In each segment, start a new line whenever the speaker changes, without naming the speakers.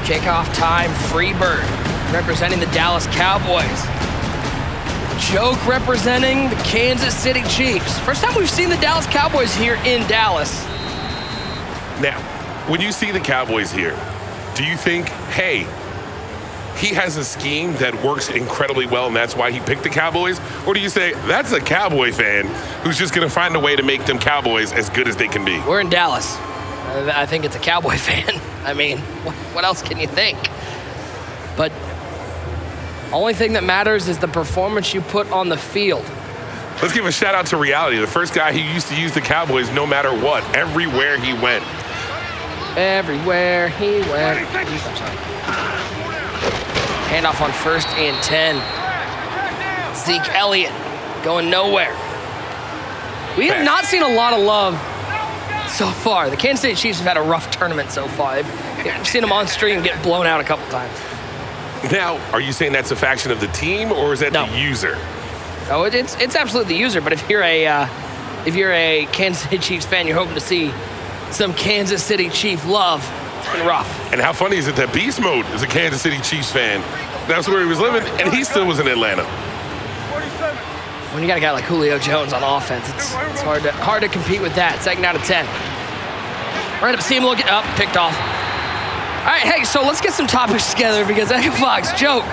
Kickoff time, FreeBird representing the Dallas Cowboys. Joke representing the Kansas City Chiefs. First time we've seen the Dallas Cowboys here in Dallas.
Now, when you see the Cowboys here, do you think, hey, he has a scheme that works incredibly well and that's why he picked the Cowboys? Or do you say, that's a Cowboy fan who's just going to find a way to make them Cowboys as good as they can be?
We're in Dallas. I think it's a Cowboy fan. I mean, what else can you think? But only thing that matters is the performance you put on the field.
Let's give a shout out to reality. The first guy who used to use the Cowboys no matter what, everywhere he went.
Everywhere he went. Handoff on 1st and 10. Zeke Elliott going nowhere. We have not seen a lot of love so far. The Kansas City Chiefs have had a rough tournament so far. I've seen them on stream get blown out a couple times.
Now, are you saying that's a faction of the team or is that the user?
Oh, it's absolutely the user. But if you're a Kansas City Chiefs fan, you're hoping to see some Kansas City Chief love. It's been rough.
And how funny is it that Beast Mode is a Kansas City Chiefs fan? That's where he was living, and he still was in Atlanta.
When you got a guy like Julio Jones on offense, it's hard to compete with that. 2nd out of 10. Right up, see him looking up, picked off. All right, hey, so let's get some topics together because Echo Fox, joke.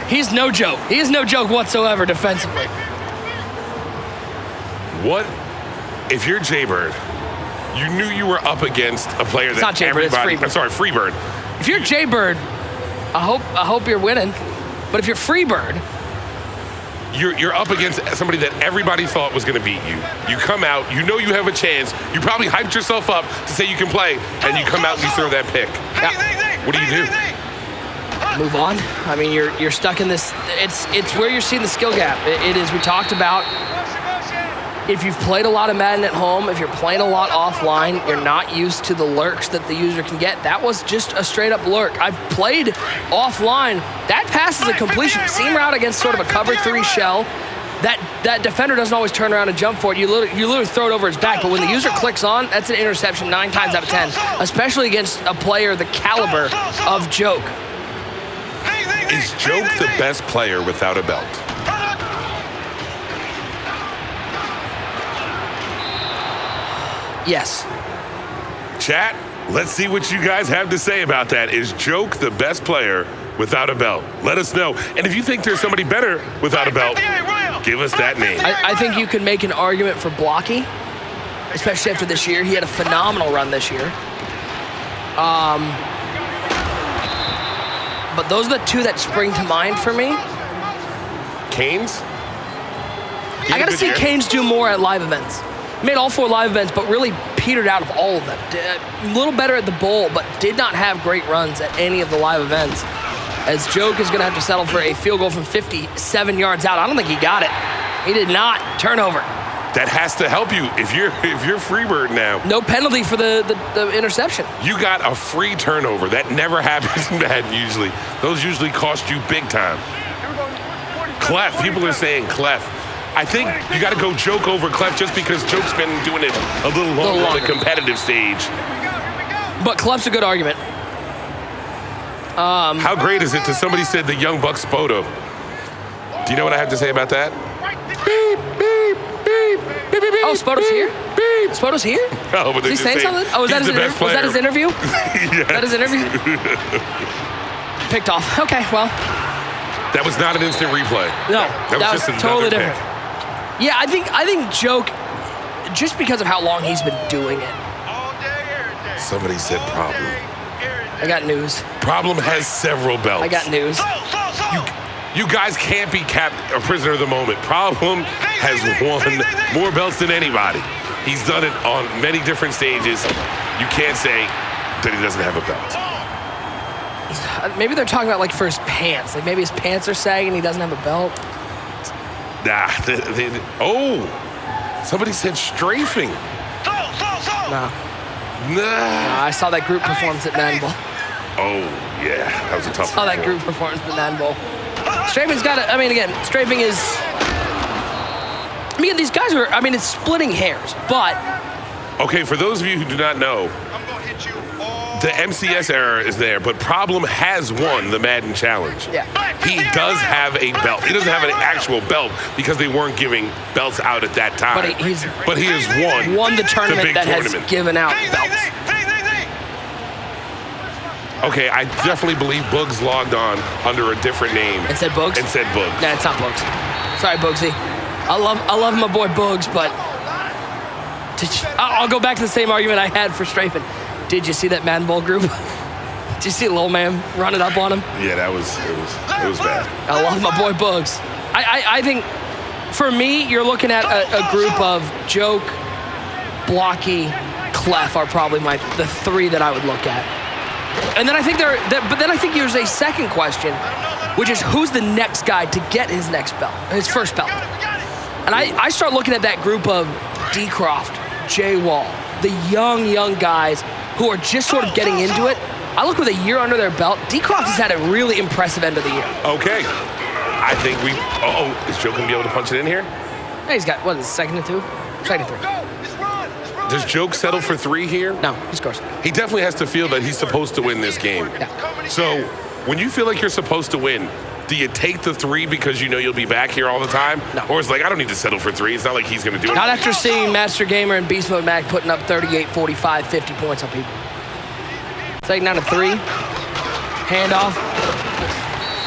He's no joke. He is no joke whatsoever defensively.
What if you're Jaybird? You knew you were up against a player that
not Jaybird, it's
everybody.
FreeBird.
I'm sorry, FreeBird.
If you're Jaybird, I hope you're winning. But if you're FreeBird,
you're up against somebody that everybody thought was going to beat you. You come out, you know you have a chance. You probably hyped yourself up to say you can play, and you come out and you throw that pick.
Yeah.
What do you do?
Move on. I mean, you're stuck in this. It's where you're seeing the skill gap. It is. We talked about. If you've played a lot of Madden at home, if you're playing a lot offline, you're not used to the lurks that the user can get. That was just a straight up lurk. I've played offline. That pass is a completion. Seam route against sort of a cover 3 shell. That defender doesn't always turn around and jump for it. You literally throw it over his back. But when the user clicks on, that's an interception 9 times out of 10, especially against a player the caliber of Joke.
Is Joke the best player without a belt?
Yes.
Chat, let's see what you guys have to say about that. Is Joke the best player without a belt? Let us know. And if you think there's somebody better without a belt, give us that name.
I think you could make an argument for Blocky, especially after this year. He had a phenomenal run this year. But those are the 2 that spring to mind for me.
Canes?
I got to see Canes do more at live events. Made all 4 live events, but really petered out of all of them. A little better at the bowl, but did not have great runs at any of the live events. As Joke is going to have to settle for a field goal from 57 yards out. I don't think he got it. He did not. Turnover.
That has to help you if you're FreeBird now.
No penalty for the interception.
You got a free turnover. That never happens in Madden usually. Those usually cost you big time. Clef. People are saying Clef. I think you got to go Joke over Clef just because Joke's been doing it a little longer on the competitive stage.
But Clef's a good argument.
How great is it that somebody said the Young Bucks Spoto? Do you know what I have to say about that? Beep, beep, beep, beep, beep, beep.
Oh, Spoto's here?
Beep.
Spoto's here?
Oh, but
is he saying something? Oh, was that his interview?
Yes.
That his interview? Picked off. Okay, well.
That was not an instant replay.
No,
that was just
totally
different.
Pick. Yeah, I think Joke, just because of how long he's been doing it.
Somebody said Problem.
I got news.
Problem has several belts.
I got news.
You guys can't be capped a prisoner of the moment. Problem has won more belts than anybody. He's done it on many different stages. You can't say that he doesn't have a belt.
Maybe they're talking about like for his pants. Like maybe his pants are sagging, he doesn't have a belt.
Nah. Somebody said strafing.
No.
Nah.
I saw that group performance at Madden Bowl.
Oh, yeah. That was a tough one.
I saw that group performance at Madden Bowl. Strafing's got to, I mean, again, strafing is, I mean, these guys are, I mean, it's splitting hairs, but.
Okay, for those of you who do not know, the MCS era is there, but Problem has won the Madden Challenge.
Yeah.
He does have a belt. He doesn't have an actual belt because they weren't giving belts out at that time.
But
he has won
the tournament
big
that
tournament.
has given out belts.
Okay, I definitely believe Boogs logged on under a different name.
And said Boogs?
And said Boogs.
Nah, it's not Boogs. Sorry, Boogsy. I love my boy Boogs, but I'll go back to the same argument I had for Strafing. Did you see that Madden Bowl group? Did you see a little man running up on him?
Yeah, it was bad.
I love my boy Boogs. I think for me, you're looking at a group of Joke, Blocky, Clef are probably the three that I would look at. And then I think there's a second question, which is who's the next guy to get his next belt, his first belt. And I start looking at that group of D. Croft, J. Wall, the young guys who are just sort of getting into it. I look with a year under their belt. D. Croft has had a really impressive end of the year.
Okay. I think is Joe going to be able to punch it in here?
Yeah, he's got, second and 2? Second and 3.
Does Joke settle for 3 here?
No, he scores.
He definitely has to feel that he's supposed to win this game.
Yeah.
So when you feel like you're supposed to win, do you take the 3 because you know you'll be back here all the time?
No.
Or it's like, I don't need to settle for 3. It's not like he's going to do it.
Not after seeing Master Gamer and Beast Mode Mac putting up 38, 45, 50 points on people. Second down to 3. Handoff.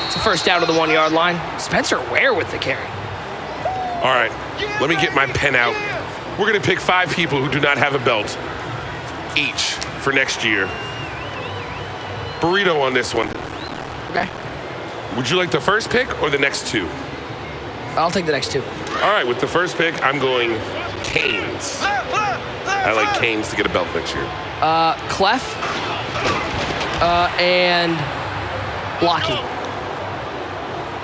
It's a first down to the 1 yard line. Spencer Ware with the carry.
All right, let me get my pen out. We're going to pick 5 people who do not have a belt each for next year. Burrito on this one.
Okay.
Would you like the first pick or the next 2?
I'll take the next 2.
All right, with the first pick, I'm going Canes. I like Canes to get a belt next year.
Clef and Blocky.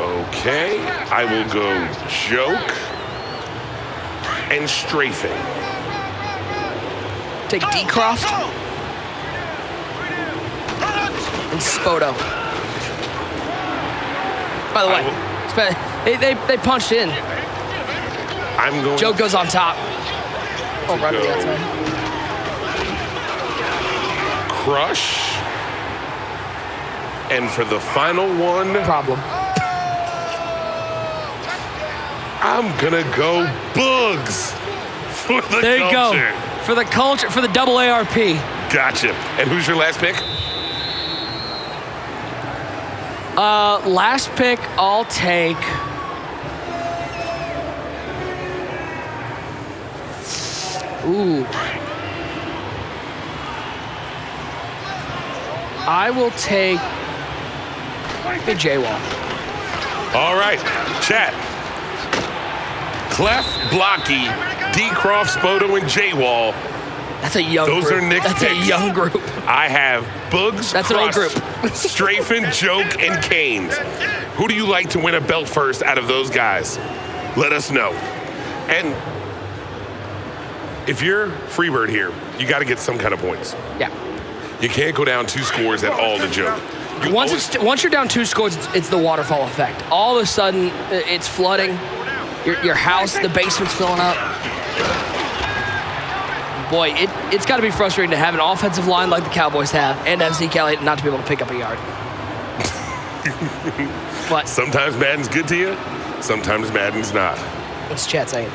Okay, I will go Joke and Strafing.
Take D. Croft and Spoto. By the way, they punched in.
I'm going.
Joe goes on top. Oh, right to the outside.
Crush. And for the final one,
Problem.
I'm gonna go Boogs for the
There you
culture.
go. For the culture, for the double ARP.
Gotcha. And who's your last pick?
Last pick, I'll take. Ooh. I will take the J-Wall.
All right, chat. Clef, Blocky, D. Croft, Spoto, and J-Wall.
That's a young group.
Those are Nick's
That's
picks.
a young group.
I have Boogs,
That's an old
Crush,
group.
Strafing, Joke, and Canes. Who do you like to win a belt first out of those guys? Let us know. And if you're FreeBird here, you got to get some kind of points.
Yeah.
You can't go down 2 scores at all to Joke.
Once you're down 2 scores, it's the waterfall effect. All of a sudden, it's flooding. Your house, the basement's filling up. Boy, it's got to be frustrating to have an offensive line like the Cowboys have and have Zeke Elliott not to be able to pick up a yard. But
sometimes Madden's good to you, sometimes Madden's not.
What's chat saying?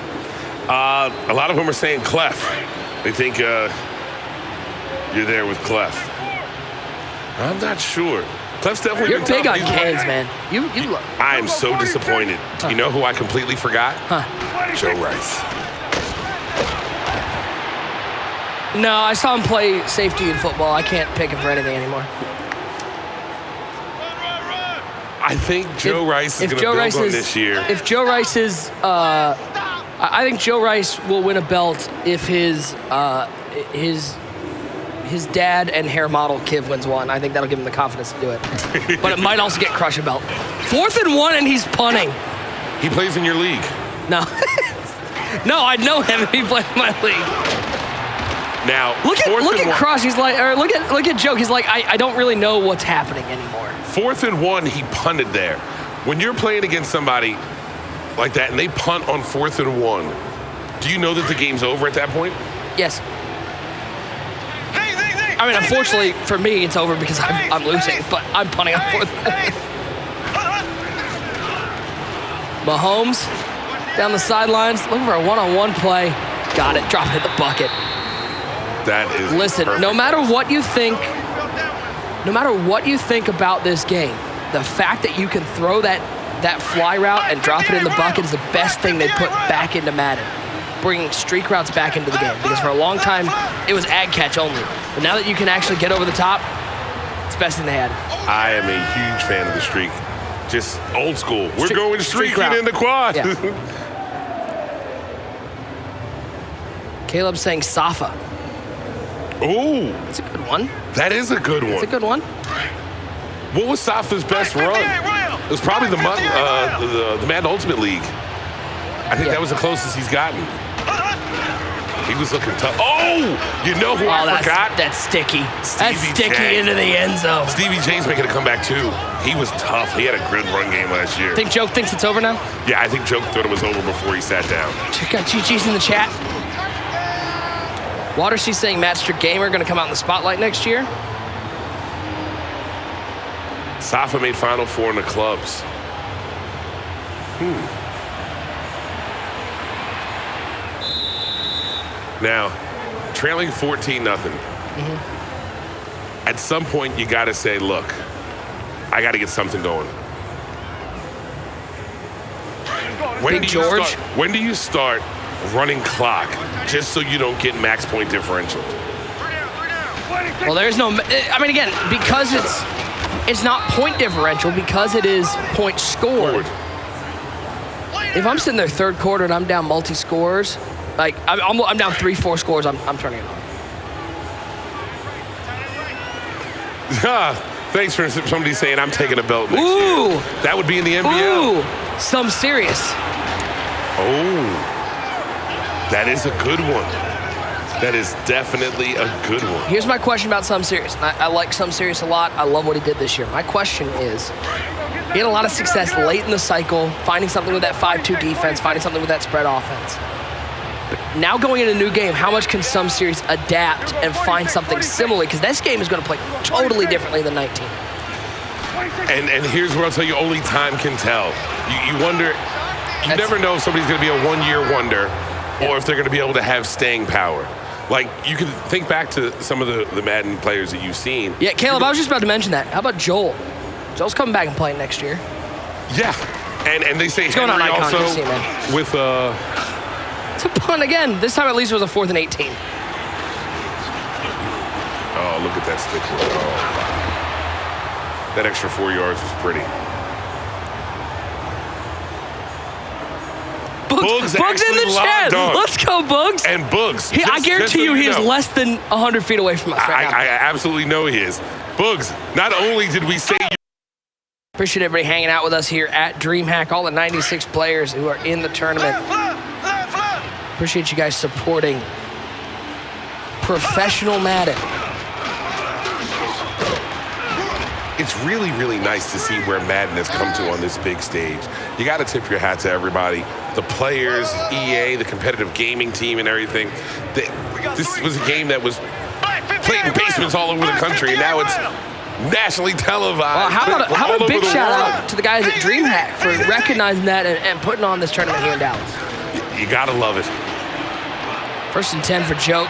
A lot of them are saying Clef. They think you're there with Clef. I'm not sure. Clef's definitely
You're
been
big
tough.
on Canes, man. You look.
I am so disappointed. You know who I completely forgot? Joe Rice.
No, I saw him play safety in football. I can't pick him for anything anymore.
I think Joe Rice is going to build on this year.
If Joe Rice is, I think Joe Rice will win a belt if his dad and hair model Kiv wins one. I think that'll give him the confidence to do it. But it might also get Crush a belt. 4th and 1, and he's punting.
He plays in your league.
No, no, I know him if he plays in my league.
Now,
look at Crush. He's like, or look at Joke. He's like, I don't really know what's happening anymore.
4th and 1, he punted there. When you're playing against somebody like that and they punt on 4th and 1, do you know that the game's over at that point?
Yes. I mean, unfortunately for me, it's over because I'm losing, but I'm punting on 4th. Mahomes down the sidelines, looking for a one-on-one play. Got it, drop it in the bucket.
That is
Listen,
perfect.
no matter what you think about this game, the fact that you can throw that fly route and drop it in the bucket is the best thing they put back into Madden, bringing streak routes back into the game. Because for a long time, it was ag catch only. But now that you can actually get over the top, it's the best thing they had.
I am a huge fan of the streak. Just old school. We're going streaking
route.
in the quad.
Yeah. Caleb's saying Safa.
Ooh,
That's a good one.
that is a good one.
That's a good one.
What was Safa's best run? It was probably the Madden Ultimate League. I think that was the closest he's gotten. He was looking tough. Oh, you know who I forgot?
That's sticky.
Stevie
That's sticky
J.
into the end zone.
Stevie J's making a comeback too. He was tough. He had a good run game last year.
Think Joe thinks it's over now?
Yeah, I think Joe thought it was over before he sat down.
Got GG's in the chat. Watersea saying Master Gamer going to come out in the spotlight next year.
Safa made Final Four in the clubs. Now, trailing 14-0. At some point, you got to say, look, I got to get something going.
Big George.
When do you start running clock just so you don't get max point differential?
Well, there's no, I mean, again, because it's not point differential, because it is point scored. If I'm sitting there third quarter and I'm down multi-scores, like I'm down 3-4 scores, I'm turning it on.
Thanks for somebody saying I'm taking a belt next
Ooh.
year. That would be in the NBL.
Ooh, some serious.
Oh, that is a good one. That is definitely a good one.
Here's my question about Some Serious. I like Some Serious a lot. I love what he did this year. My question is, he had a lot of success late in the cycle, finding something with that 5-2 defense, finding something with that spread offense. But now going in a new game, how much can Some Serious adapt and find something similar? Because this game is going to play totally differently than 19.
And here's where I'll tell you, only time can tell. You wonder, you never know if somebody's going to be a one-year wonder or if they're going to be able to have staying power. Like, you can think back to some of the Madden players that you've seen.
Yeah, Caleb, I was just about to mention that. How about Joel? Joel's coming back and playing next year.
Yeah, and they say
going on,
Henry
Icon?
also
Good to see you, man.
with
It's a punt again. This time at least it was a 4th and 18.
Oh, look at that stick. Oh, wow. That extra 4 yards was pretty.
Bugs in the chat. Let's go, Bugs.
And Bugs.
I guarantee you he is less than 100 feet away from us right now.
I absolutely know he is. Bugs, not only did we say...
Appreciate everybody hanging out with us here at DreamHack, all the 96 players who are in the tournament. Appreciate you guys supporting professional Madden.
It's really, really nice to see where Madden has come to on this big stage. You got to tip your hat to everybody, the players, EA, the competitive gaming team and everything. This was a game that was played in basements all over the country, and now it's nationally televised.
Well, how about a big shout out to the guys at DreamHack for recognizing that and putting on this tournament here in Dallas.
You got to love it.
1st and 10 for Joe.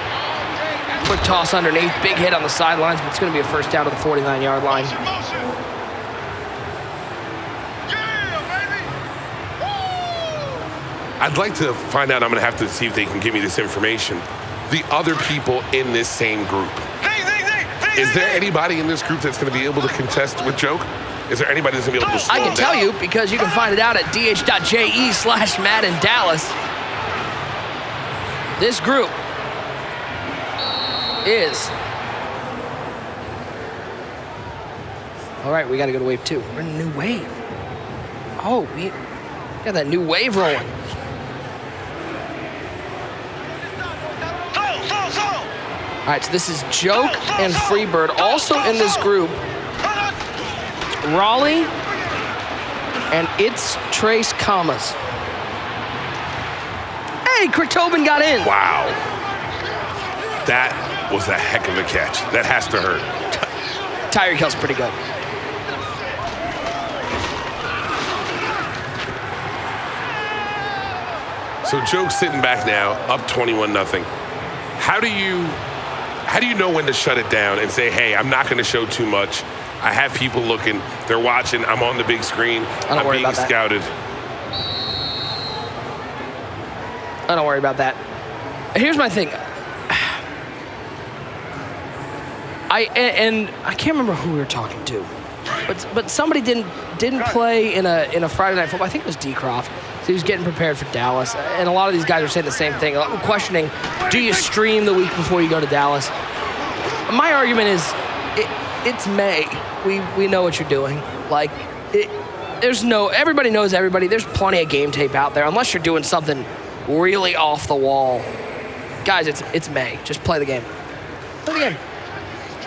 Quick toss underneath, big hit on the sidelines, but it's going to be a first down to the 49-yard line.
I'd like to find out, I'm going to have to see if they can give me this information, the other people in this same group. Is there anybody in this group that's going to be able to contest with Joke? Is there anybody that's going to be able to slow
I can
him
tell
down?
you because you can find it out at dh.je/Madden Dallas. This group is... All right, we got to go to wave 2. We're in a new wave. Oh, we got that new wave rolling. All right, so this is Joke and FreeBird. Also in this group, Raleigh and It's Trace Commas. Hey, Quick Tobin got in.
Wow. That was a heck of a catch. That has to hurt.
Tyreek Hill's pretty good.
So Joke's sitting back now, up 21-0. How do you know when to shut it down and say, hey, I'm not going to show too much. I have people looking. They're watching. I'm on the big screen. I'm being scouted.
I don't worry about that. Here's my thing. I can't remember who we were talking to, but somebody didn't play in a Friday night football. I think it was D. Croft. So he was getting prepared for Dallas, and a lot of these guys are saying the same thing, questioning, do you stream the week before you go to Dallas? My argument is, it's May. We know what you're doing. Like, everybody knows everybody. There's plenty of game tape out there, unless you're doing something really off the wall. Guys, it's May. Just play the game. Play the game.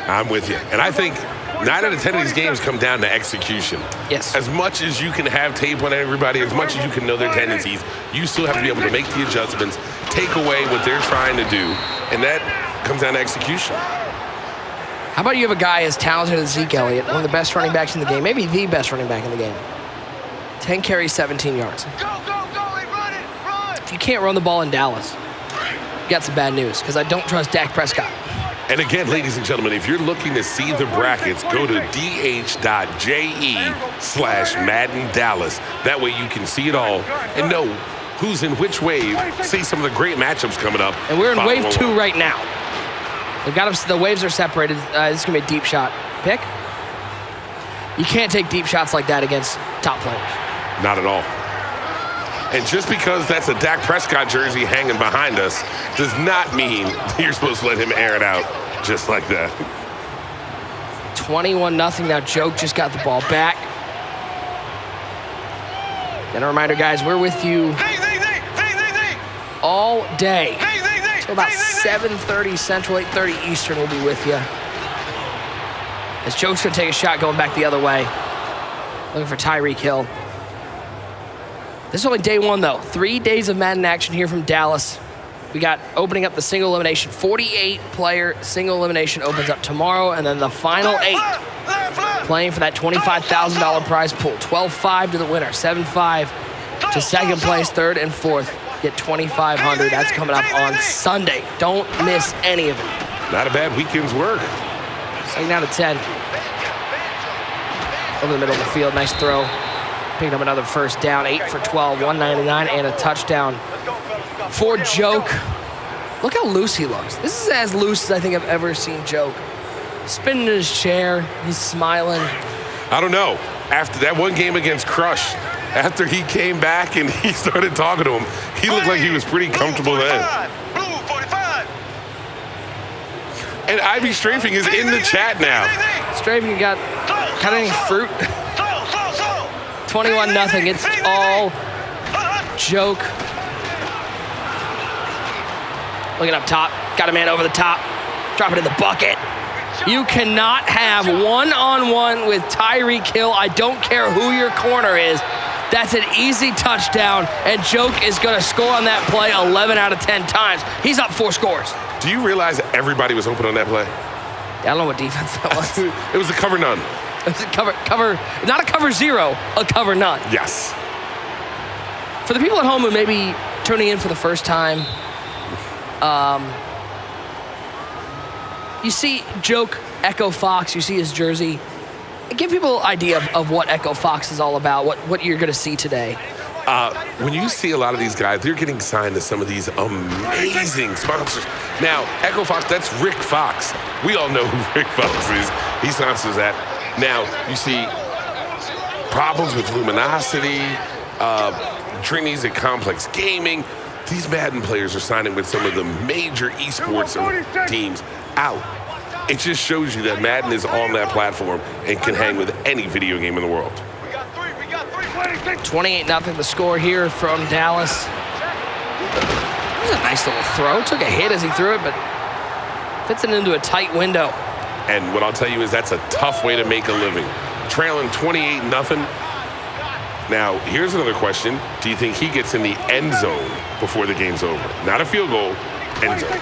I'm with you. And I think 9 out of 10 of these games come down to execution.
Yes.
As much as you can have tape on everybody, as much as you can know their tendencies, you still have to be able to make the adjustments, take away what they're trying to do, and that comes down to execution.
How about you have a guy as talented as Zeke Elliott, one of the best running backs in the game, maybe the best running back in the game. 10 carries, 17 yards. If you can't run the ball in Dallas, you got some bad news, because I don't trust Dak Prescott.
And again, ladies and gentlemen, if you're looking to see the brackets, go to dh.je/Madden Dallas. That way you can see it all and know who's in which wave, see some of the great matchups coming up.
And we're in wave 2 right now. They've got the waves are separated. This is going to be a deep shot pick. You can't take deep shots like that against top players.
Not at all. And just because that's a Dak Prescott jersey hanging behind us does not mean you're supposed to let him air it out just like that.
21-0 now. Joke just got the ball back. And a reminder, guys, we're with you all day. Till about 7:30 Central, 8:30 Eastern, we'll be with you. As Joke's going to take a shot going back the other way. Looking for Tyreek Hill. This is only day 1, though. 3 days of Madden action here from Dallas. We got opening up the single elimination. 48-player single elimination opens up tomorrow, and then the final 8 playing for that $25,000 prize pool. 12-5 to the winner, 7-5 to second place, third and fourth. Get $2,500. That's coming up on Sunday. Don't miss any of it.
Not a bad weekend's work.
Second down to 10. Over the middle of the field, nice throw. Picking up another first down, 8 for 12, 199, and a touchdown for Joke. Look how loose he looks. This is as loose as I think I've ever seen Joke. Spinning in his chair, he's smiling.
I don't know. After that one game against Crush, after he came back and he started talking to him, he looked like he was pretty comfortable then. And Ivy Strafing is in the chat now.
Strafing, you got any fruit? 21-0. It's all Joke. Looking up top. Got a man over the top. Drop it in the bucket. You cannot have one-on-one with Tyreek Hill. I don't care who your corner is. That's an easy touchdown, and Joke is going to score on that play 11 out of 10 times. He's up 4 scores.
Do you realize everybody was open on that play?
I don't know what defense that was.
It was a cover none.
It was a cover, not a cover 0, a cover none.
Yes.
For the people at home who may be tuning in for the first time, you see Joke, Echo Fox, you see his jersey. Give people an idea of what Echo Fox is all about, what you're going to see today.
When you see a lot of these guys, they're getting signed to some of these amazing sponsors. Now, Echo Fox, that's Rick Fox. We all know who Rick Fox is. He sponsors that. Now, you see problems with Luminosity, Tourneys at Complex Gaming. These Madden players are signing with some of the major esports teams out. It just shows you that Madden is on that platform and can hang with any video game in the world.
28-0 the score here from Dallas. It was a nice little throw. Took a hit as he threw it, but fits it into a tight window.
And what I'll tell you is that's a tough way to make a living. Trailing 28-0. Now, here's another question. Do you think he gets in the end zone before the game's over? Not a field goal, end zone.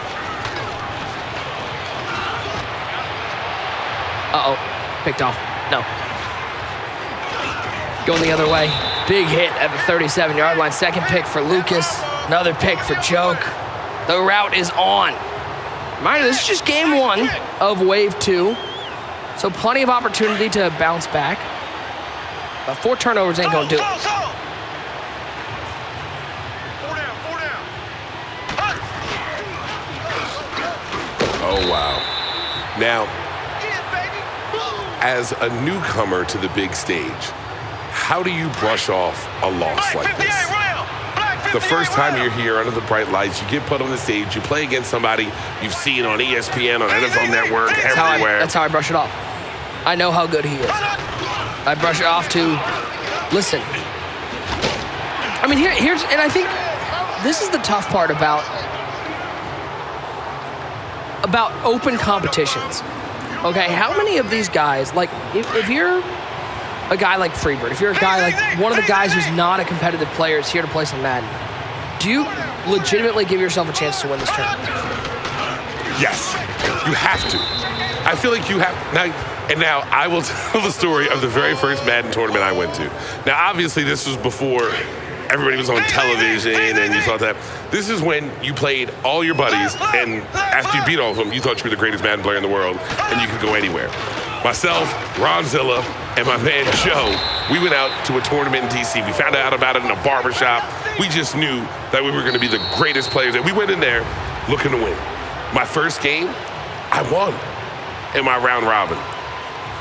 Uh-oh, picked off. No. Going the other way. Big hit at the 37-yard line. Second pick for Lucas. Another pick for Joke. The route is on. Mind you, this is just game 1 of wave 2. So plenty of opportunity to bounce back. But 4 turnovers ain't gonna do it.
Oh, wow. Now, as a newcomer to the big stage, how do you brush off a loss like this? The first time you're here under the bright lights, you get put on the stage, you play against somebody you've seen on ESPN, on NFL Network, everywhere.
That's how I brush it off. I know how good he is. I brush it off to, listen. I mean, here's, and I think this is the tough part about open competitions. Okay, how many of these guys, like, if you're a guy like FreeBird, if you're a guy like one of the guys who's not a competitive player is here to play some Madden, do you legitimately give yourself a chance to win this tournament?
Yes, you have to. I feel like you have. Now I will tell the story of the very first Madden tournament I went to. Now, obviously, this was before everybody was on television and you thought that. This is when you played all your buddies, and after you beat all of them, you thought you were the greatest Madden player in the world and you could go anywhere. Myself, Ronzilla, and my man Joe, we went out to a tournament in DC. We found out about it in a barbershop. We just knew that we were going to be the greatest players. And we went in there looking to win. My first game, I won in my round robin.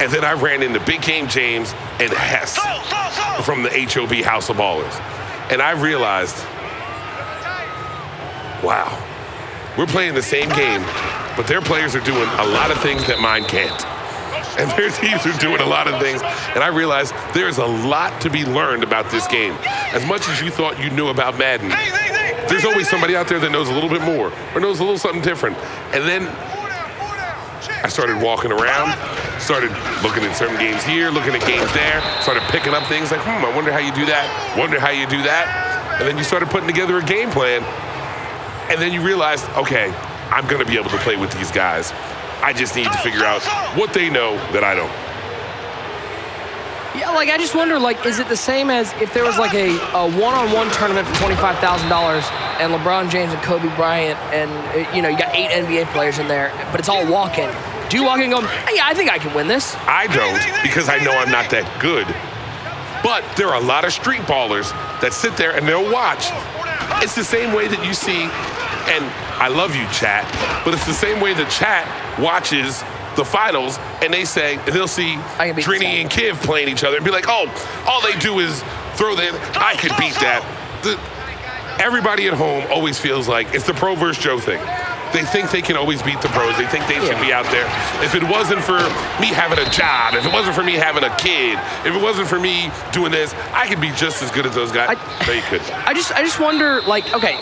And then I ran into Big Game James and Hess from the HOB House of Ballers. And I realized, wow, we're playing the same game, but their players are doing a lot of things that mine can't. And their teams are doing a lot of things. And I realized there's a lot to be learned about this game. As much as you thought you knew about Madden, there's always somebody out there that knows a little bit more or knows a little something different. And then I started walking around, started looking at certain games here, looking at games there, started picking up things like, I wonder how you do that, wonder how you do that. And then you started putting together a game plan. And then you realized, okay, I'm going to be able to play with these guys. I just need to figure out what they know that I don't.
Yeah, like, I just wonder, like, is it the same as if there was, like, a one-on-one tournament for $25,000 and LeBron James and Kobe Bryant and, you know, you got 8 NBA players in there, but it's all walk-in. Do you walk in and go, hey, I think I can win this?
I don't, because I know I'm not that good. But there are a lot of street ballers that sit there and they'll watch. It's the same way that you see, and I love you, chat, but it's the same way that chat watches the finals, and they'll see Tourney and Kiv playing each other and be like, oh, all they do is throw I could beat that. Everybody at home always feels like it's the pro versus Joe thing. They think they can always beat the pros. They think they should be out there. If it wasn't for me having a job, if it wasn't for me having a kid, if it wasn't for me doing this, I could be just as good as those guys. No, you couldn't.
I just wonder, like, okay,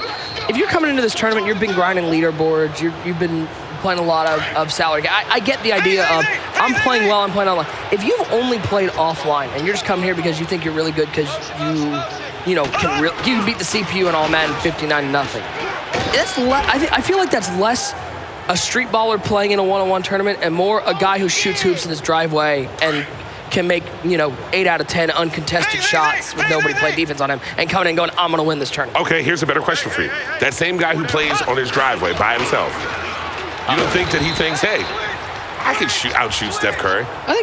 if you're coming into this tournament, you've been grinding leaderboards, you've been playing a lot of salary. I get the idea of I'm playing well, I'm playing online. If you've only played offline and you're just coming here because you think you're really good because you can beat the CPU and all Madden 59-0. I feel like that's less a street baller playing in a one-on-one tournament and more a guy who shoots hoops in his driveway and can make 8 out of 10 uncontested shots with nobody playing defense on him and coming in and going, I'm going to win this tournament.
Okay, here's a better question for you. That same guy who plays on his driveway by himself, you don't think that he thinks, hey, I could outshoot Steph Curry?
I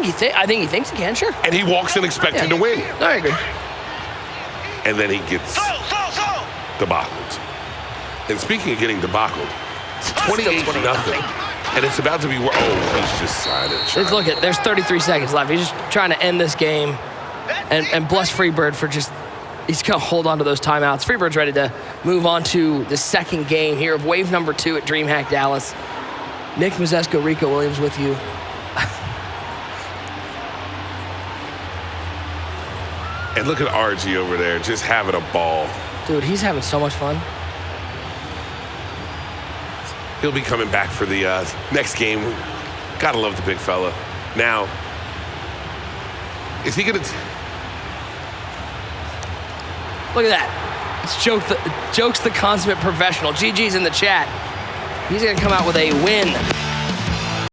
think he thinks he can, sure.
And he walks in expecting to win.
I agree.
And then he gets debacled. And speaking of getting debacled, it's 28-0. And it's about to be, he's just silent.
Look, there's 33 seconds left. He's just trying to end this game. And bless FreeBird for he's going to hold on to those timeouts. FreeBird's ready to move on to the second game here of wave number 2 at DreamHack Dallas. Nick Mazesco, Rico Williams with you.
And look at RG over there, just having a ball.
Dude, he's having so much fun.
He'll be coming back for the next game. Gotta love the big fella. Now, is he gonna...
Look at that. It's Joke's the consummate professional. GG's in the chat. He's gonna come out with a win.